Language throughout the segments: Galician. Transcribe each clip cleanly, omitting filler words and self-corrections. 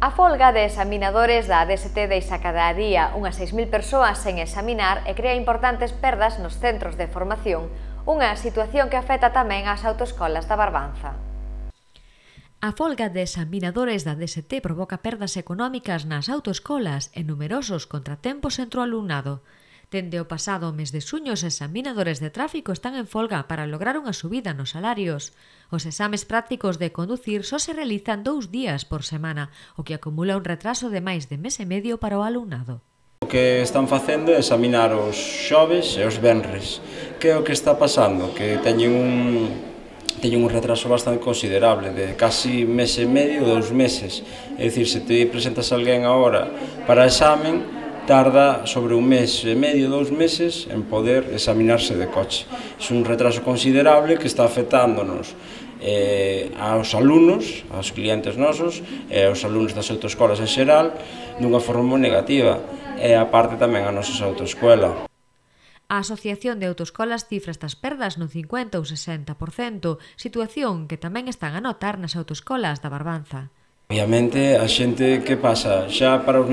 A folga de examinadores da DST deixa cada día unhas 6.000 persoas sen examinar e crea importantes perdas nos centros de formación, unha situación que afecta tamén ás autoescolas da Barbanza. A folga de examinadores da DST provoca perdas económicas nas autoescolas e numerosos contratempos entre o alumnado. Dende o pasado mes de xuño, os examinadores de tráfico están en folga para lograr unha subida nos salarios. Os exames prácticos de conducir só se realizan 2 días por semana, o que acumula un retraso de máis de mes e medio para o alumnado. O que están facendo é examinar os xoves e os venres. Que é o que está pasando? Que teñen un retraso bastante considerable, de casi mes e medio, 2 meses. É dicir, se te presentas alguén agora para examen, tarda sobre un mes e medio, 2 meses en poder examinarse de coche. É un retraso considerable que está afectándonos aos alumnos, aos clientes nosos e aos alumnos das autoescolas en xeral dunha forma moi negativa e aparte tamén a nosa autoescola. A Asociación de Autoescolas cifra estas perdas no 50 ou 60%, situación que tamén están a notar nas autoescolas da Barbanza. Obviamente, a xente, que pasa? Xa para os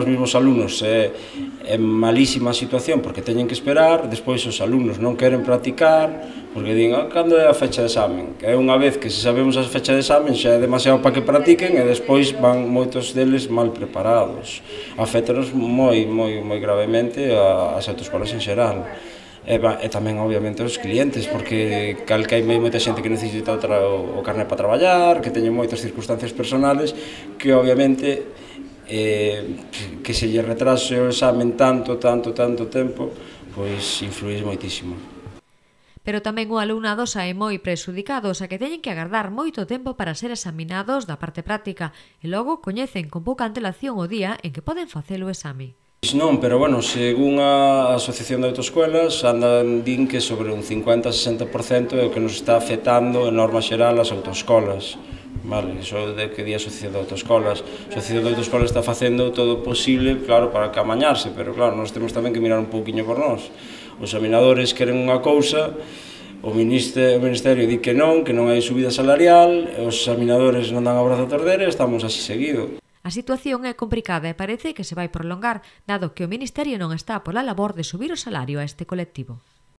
mesmos alumnos é malísima a situación porque teñen que esperar, despois os alumnos non queren practicar porque din, cando é a fecha de examen? Que é unha vez que se sabemos a fecha de examen xa é demasiado para que practiquen e despois van moitos deles mal preparados. Aféctanos moi gravemente as autoescolas en xeral. E tamén, obviamente, os clientes, porque calque hai moita xente que necesita o carné para traballar, que teñen moitas circunstancias personales, que, obviamente, que se lle retrase o examen tanto tempo, pois influís moitísimo. Pero tamén o alumnado sae moi prexudicado, xa que teñen que agardar moito tempo para ser examinados da parte práctica e logo coñecen con pouca antelación o día en que poden facer o exame. Non, pero, bueno, según a Asociación de Autoescolas, din que sobre un 50-60% é o que nos está afectando en norma xeral as autoescolas. Vale, iso de que di a Asociación de Autoescolas. A Asociación de Autoescolas está facendo todo o posible, claro, para camañarse, pero, claro, nós temos tamén que mirar un pouquiño por nós. Os examinadores queren unha cousa, o Ministerio di que non hai subida salarial, os examinadores non dan o brazo a torcer e estamos así seguido. A situación é complicada e parece que se vai prolongar, dado que o Ministerio non está pola labor de subir o salario a este colectivo.